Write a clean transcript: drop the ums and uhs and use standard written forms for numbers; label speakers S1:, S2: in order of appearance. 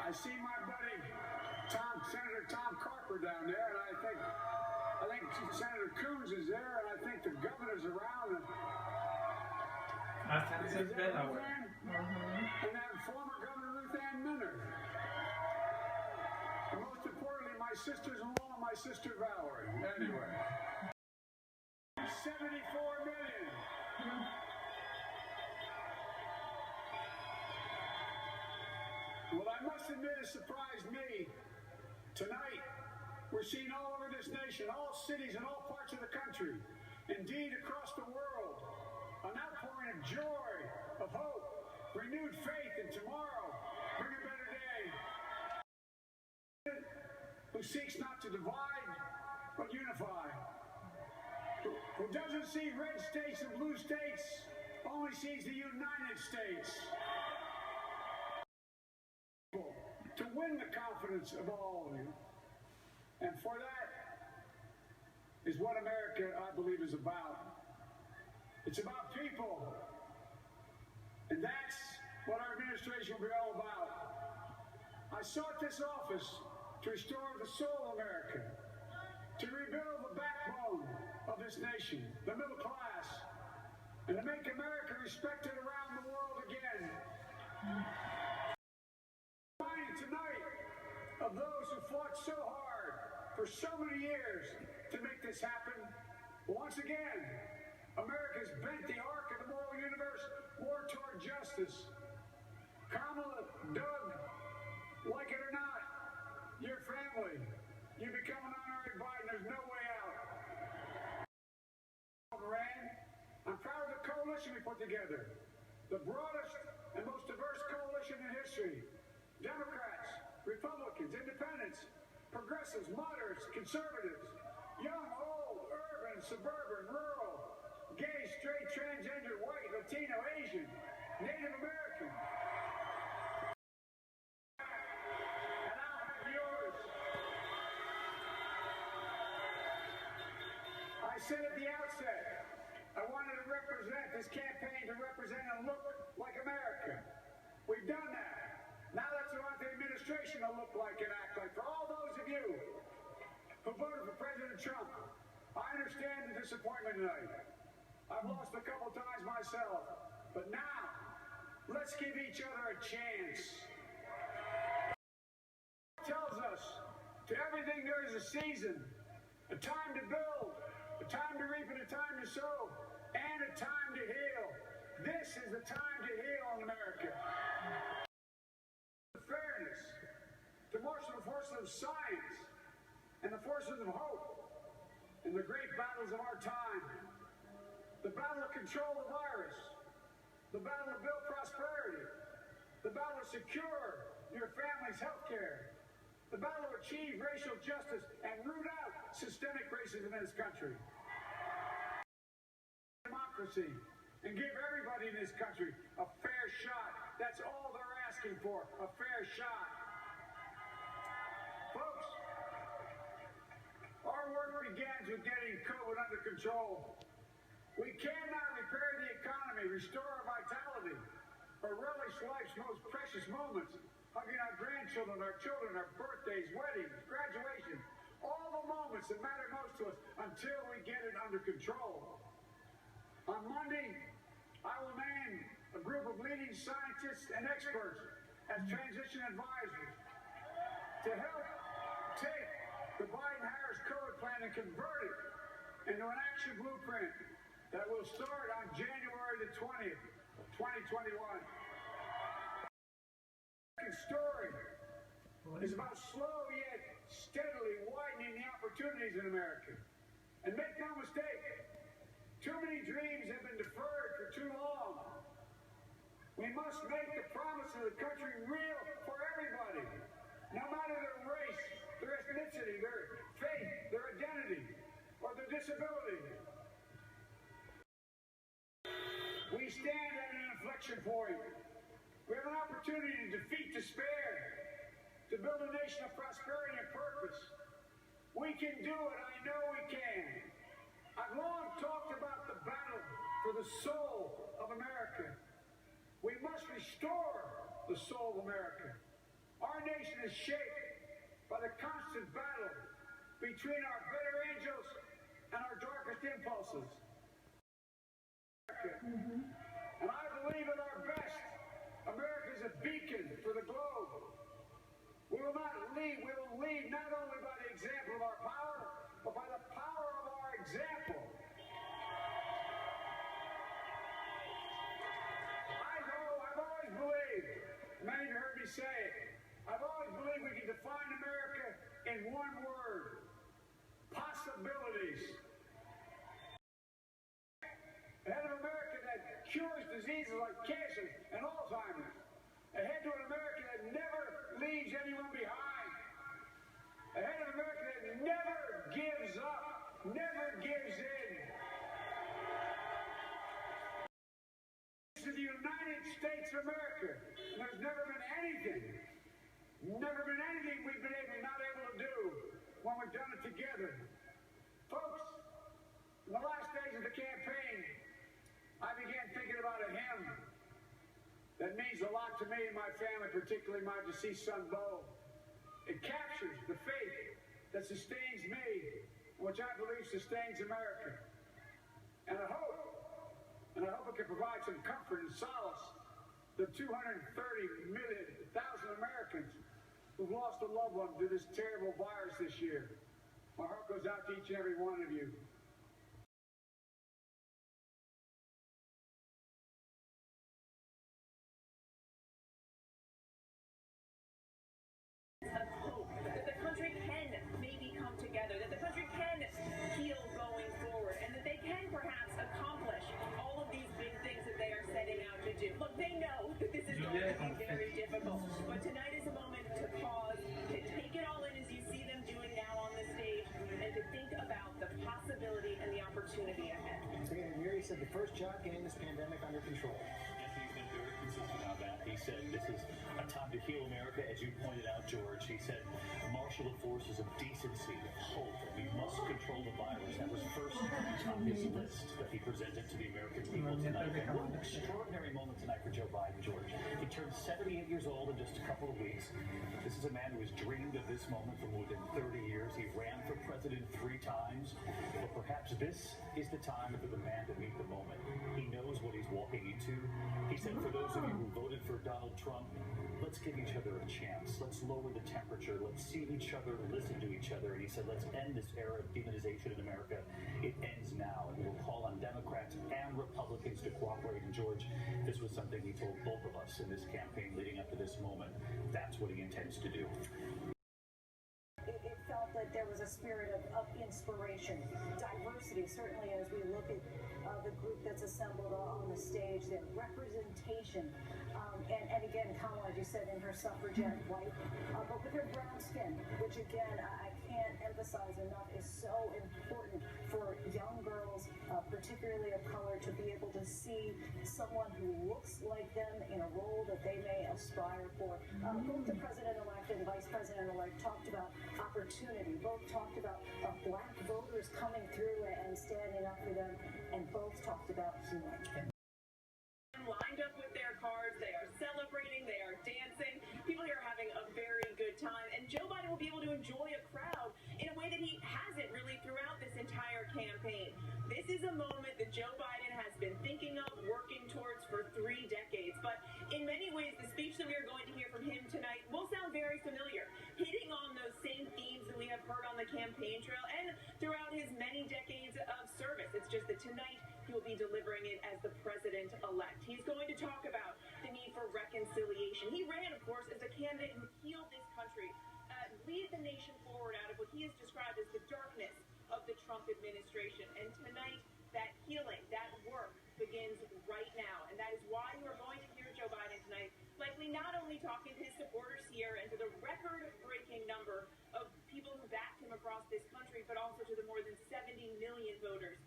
S1: I see my buddy Senator Tom Carper down there, and I think Senator Coons is there, and I think the governor's around. And
S2: Is that Ruth
S1: Ann? And then former Governor Ruth Ann Minner. And most importantly, my sisters-in-law, my sister Valerie. Anyway. 74 million. Well, I must admit it surprised me. Tonight, we're seeing all over this nation, all cities and all parts of the country, indeed across the world, an outpouring of joy, of hope, renewed faith in tomorrow, bring a better day. Who seeks not to divide, but unify. Who doesn't see red states and blue states, only sees the United States. To win the confidence of all of you. And for that is what America, I believe, is about. It's about people. And that's what our administration will be all about. I sought this office to restore the soul of America, to rebuild the backbone of this nation, the middle class, and to make America respected around the world again. Tonight of those who fought so hard for so many years to make this happen. Once again, America's bent the arc of the moral universe more toward justice. Kamala, Doug, like it or not, your family, you become an honorary Biden, there's no way out. I'm proud of the coalition we put together, the broadest and most diverse coalition in history. Democrats, Republicans, Independents, progressives, moderates, conservatives, young, old, urban, suburban, rural, gay, straight, transgender, white, Latino, Asian, Native American. And I'll have yours. I said at the outset, I wanted to represent this campaign to represent and look like America. We've done that. Now that's what I want the administration to look like and act like. For all those of you who voted for President Trump, I understand the disappointment tonight. I've lost a couple times myself. But now, let's give each other a chance. It tells us, to everything there is a season, a time to build, a time to reap and a time to sow, and a time to heal. This is the time to heal in America. Fairness, to marshal the forces of science and the forces of hope in the great battles of our time. The battle to control the virus, the battle to build prosperity, the battle to secure your family's health care, the battle to achieve racial justice and root out systemic racism in this country. Democracy, and give everybody in this country a fair shot. That's all they're asking for, a fair shot. Folks, our work begins with getting COVID under control. We cannot repair the economy, restore our vitality, or relish life's most precious moments, hugging our grandchildren, our children, our birthdays, weddings, graduation, all the moments that matter most to us until we get it under control. On Monday, I will name a group of leading scientists and experts as transition advisors to help take the Biden-Harris COVID plan and convert it into an action blueprint that will start on January the 20th, 2021. The story is about slow yet steadily widening the opportunities in America. And make no mistake, too many dreams have been deferred for too long. We must make the promise of the country real for everybody, no matter their race, their ethnicity, their faith, their identity, or their disability. We stand at an inflection point. We have an opportunity to defeat despair, to build a nation of prosperity and purpose. We can do it. I know we can. I've long talked about the battle for the soul of America. We must restore the soul of America. Our nation is shaped by the constant battle between our better angels and our darkest impulses. And I believe at our best, America is a beacon for the globe. We will lead not only by the example of our power, but by the power of our example. I've always believed, many of you heard me say it, I've always believed we can define America in one word: possibilities. Ahead of America that cures diseases like cancer and Alzheimer's. Ahead to an America that never leaves anyone behind. Ahead of America that never gives up, never gives in. This is the United States of America. And there's never been anything we've been not able to do when we've done it together. Folks, in the last days of the campaign, I began thinking about a hymn that means a lot to me and my family, particularly my deceased son, Bo. It captures the faith that sustains me, which I believe sustains America. And I hope it can provide some comfort and solace to 230,000 Americans who've lost a loved one to this terrible virus this year. My heart goes out to each and every one of you.
S2: Of hope that the country can maybe come together, that the country can heal going forward, and that they can perhaps accomplish all of these big things that they are setting out to do. Look, they know that this is going to be very difficult, but tonight is a moment to pause, to take it all in as you see them doing now on the stage, and to think about the possibility and the opportunity ahead.
S3: Senator Murray said the first job getting this pandemic under control.
S4: He's been very consistent on that. He said this is a time to heal America, as you pointed out, George. He said marshal the forces of decency, of hope, and we must control the virus. That was first on his list that he presented to the American people tonight. And what an extraordinary moment tonight for Joe Biden, George. He turned 78 years old in just a couple of weeks. This is a man who has dreamed of this moment for more than 30 years. He ran for president 3 times, but perhaps this is the time for the man to meet the moment. He knows what he's walking into. He said, for those of you who voted for Donald Trump, let's give each other a chance. Let's lower the temperature. Let's see each other, listen to each other. And he said, let's end this era of demonization in America. It ends now. And we'll call on Democrats and Republicans to cooperate. And George, this was something he told both of us in this campaign leading up to this moment. That's what he intends to do.
S5: It felt that there was a spirit of inspiration, diversity, certainly as we look at the group that's assembled on the stage, that representation. And again, Kamala, as you said, in her suffragette white, but with her brown skin, which again, I can't emphasize enough, is so important for young girls, particularly of color, to be able to see someone who looks like them in a role that they may aspire for. Both the president-elect and vice president-elect talked about opportunity. Both talked about black voters coming through and standing up for them, and both talked about healing.
S2: Lined up with their cards, they are celebrating, they are dancing. People here are having a very good time, and Joe Biden will be able to enjoy a crowd in a way that he hasn't really throughout this entire campaign. This is a moment that Joe Biden has been thinking of, working towards for 3 decades, but in many ways, the speech that we are going to hear from him tonight will sound very familiar, hitting on those same themes that we have heard on the campaign trail and throughout his many decades of service. It's just that tonight, he will be delivering it as the president-elect. He's going to talk about the need for reconciliation. He ran, of course, as a candidate who healed this country, lead the nation forward out of what he has described as the darkness of the Trump administration. And tonight, that healing, that work begins right now. And that is why you are going to hear Joe Biden tonight, likely not only talking to his supporters here and to the record-breaking number of people who backed him across this country, but also to the more than 70 million voters